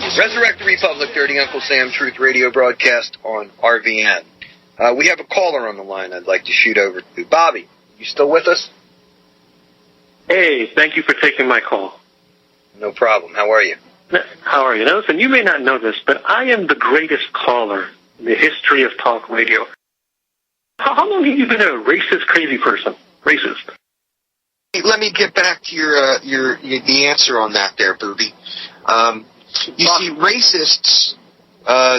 Resurrect the Republic, Dirty Uncle Sam Truth Radio broadcast on RVN. We have a caller on the line I'd like to shoot over to. Bobby, you still with us? Hey, thank you for taking my call. No problem. How are you? How are you? Now, listen, you may not know this, but I am the greatest caller in the history of talk radio. How long have you been a racist, crazy person? Racist. Let me get back to the answer on that there, Booby. You see, racists,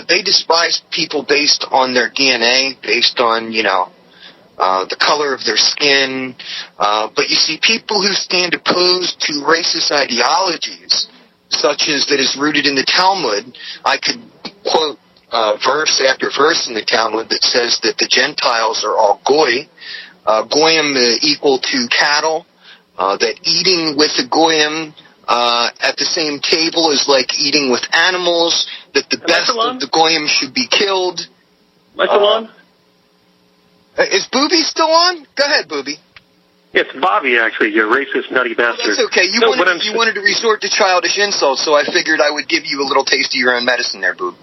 they despise people based on their DNA, based on, the color of their skin. But you see, people who stand opposed to racist ideologies, such as that is rooted in the Talmud, I could quote verse after verse in the Talmud that says that the Gentiles are all goy, goyim equal to cattle, that eating with the goyim at the same table is like eating with animals, that the best of the goyim should be killed. Am I still on? Is Booby still on? Go ahead, Booby. It's Bobby, actually, you racist, nutty bastard. Well, that's okay. You wanted to resort to childish insults, so I figured I would give you a little taste of your own medicine there, Boob.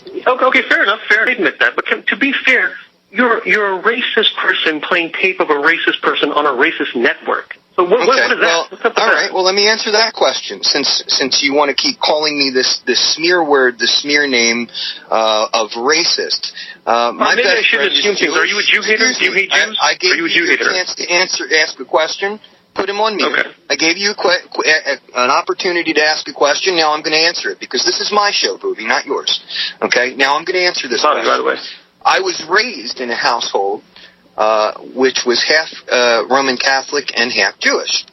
Okay, fair enough. Fair, I admit that. But to be fair, you're a racist person playing tape of a racist person on a racist network. So what is that? Well, all right. Well, let me answer that question. Since you want to keep calling me this smear word, the smear name of racist. Maybe I should assume things. Are you a Jew hater? Do you hate Jews? I gave you a chance to ask a question. Put him on mute. Okay. I gave you an opportunity to ask a question. Now I'm going to answer it because this is my show, Booby, not yours. Okay. Now I'm going to answer this question. By the way, I was raised in a household which was half Roman Catholic and half Jewish.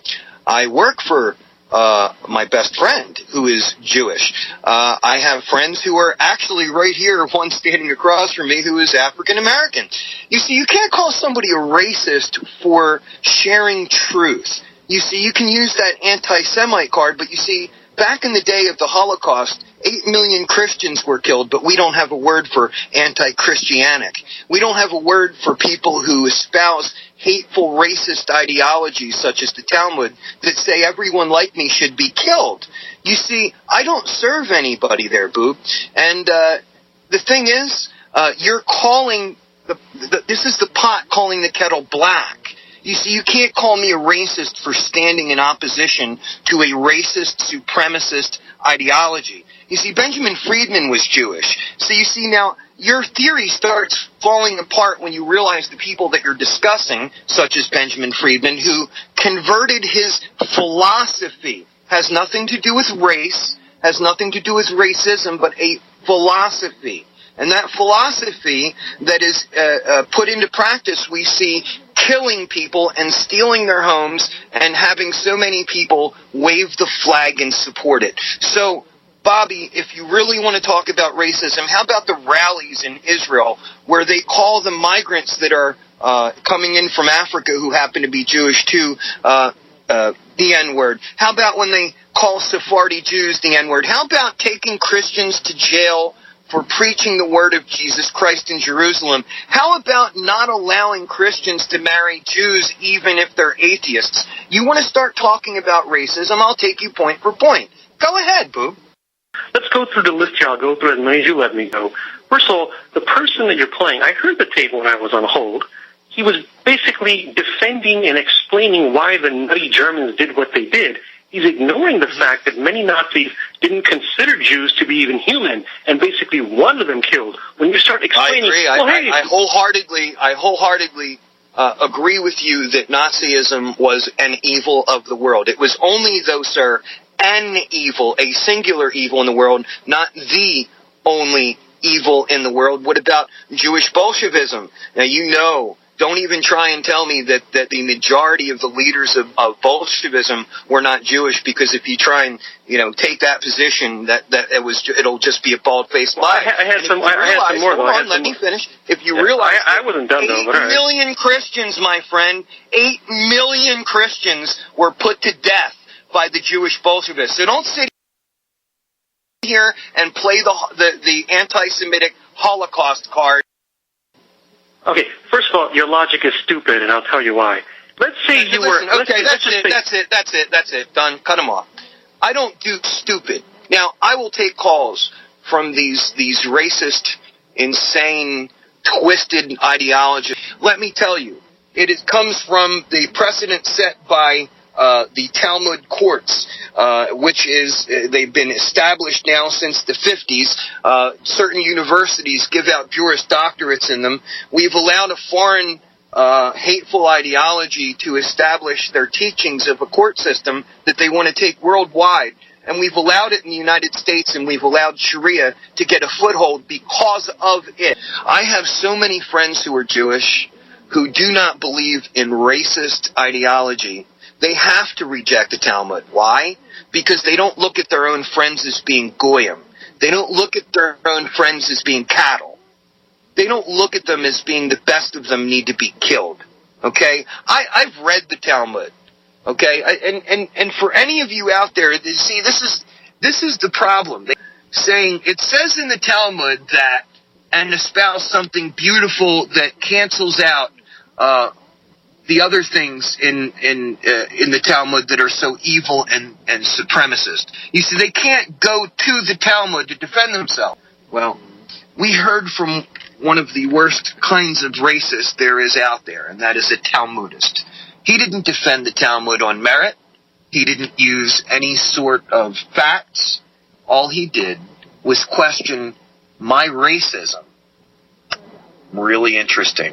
I work for my best friend who is Jewish. I have friends who are actually right here, one standing across from me who is African American. You see, you can't call somebody a racist for sharing truth. You see, you can use that anti-Semite card, but you see, back in the day of the Holocaust, 8 million Christians were killed, but we don't have a word for anti-Christianic. We don't have a word for people who espouse hateful racist ideologies such as the Talmud that say everyone like me should be killed. You see, I don't serve anybody there, Boob. And the thing is, you're calling, this is the pot calling the kettle black. You see, you can't call me a racist for standing in opposition to a racist, supremacist ideology. You see, Benjamin Friedman was Jewish. So you see now, your theory starts falling apart when you realize the people that you're discussing, such as Benjamin Friedman, who converted his philosophy, has nothing to do with race, has nothing to do with racism, but a philosophy. And that philosophy that is put into practice, we see killing people and stealing their homes and having so many people wave the flag and support it. So, Bobby, if you really want to talk about racism, how about the rallies in Israel where they call the migrants that are coming in from Africa who happen to be Jewish too, the N-word? How about when they call Sephardi Jews the N-word? How about taking Christians to jail for preaching the word of Jesus Christ in Jerusalem? How about not allowing Christians to marry Jews even if they're atheists? You want to start talking about racism, I'll take you point for point. Go ahead, Boob. Let's go through the list here. I'll go through as many as you let me go. First of all, the person that you're playing, I heard the tape when I was on hold. He was basically defending and explaining why the nutty Germans did what they did. He's ignoring the fact that many Nazis didn't consider Jews to be even human and basically wanted them killed. When you start explaining... I agree. I wholeheartedly agree with you that Nazism was an evil of the world. It was only, though, sir, an evil, a singular evil in the world, not the only evil in the world. What about Jewish Bolshevism? Now, you know, don't even try and tell me that the majority of the leaders of Bolshevism were not Jewish, because if you try and, take that position, it'll just be a bald-faced lie. I had some more, though. Let me finish. If you realize I wasn't done, though. 8 million Christians, my friend, 8 million Christians were put to death by the Jewish Bolshevists. So don't sit here and play the anti-Semitic Holocaust card. Okay, first of all, your logic is stupid, and I'll tell you why. Let's say you were... Okay, that's it. Done. Cut him off. I don't do stupid. Now, I will take calls from these racist, insane, twisted ideology. Let me tell you, it comes from the precedent set by the Talmud courts, which is, they've been established now since the 50s. Certain universities give out Juris Doctorates in them. We've allowed a foreign hateful ideology to establish their teachings of a court system that they want to take worldwide. And we've allowed it in the United States, and we've allowed Sharia to get a foothold because of it. I have so many friends who are Jewish who do not believe in racist ideology. They have to reject the Talmud. Why? Because they don't look at their own friends as being goyim. They don't look at their own friends as being cattle. They don't look at them as being the best of them need to be killed. Okay? I've read the Talmud. Okay? And for any of you out there, see, this is the problem. Saying, it says in the Talmud that, and espouse something beautiful that cancels out the other things in the Talmud that are so evil and supremacist. You see, they can't go to the Talmud to defend themselves. Well, we heard from one of the worst kinds of racist there is out there, and that is a Talmudist. He didn't defend the Talmud on merit. He didn't use any sort of facts. All he did was question my racism. Really interesting.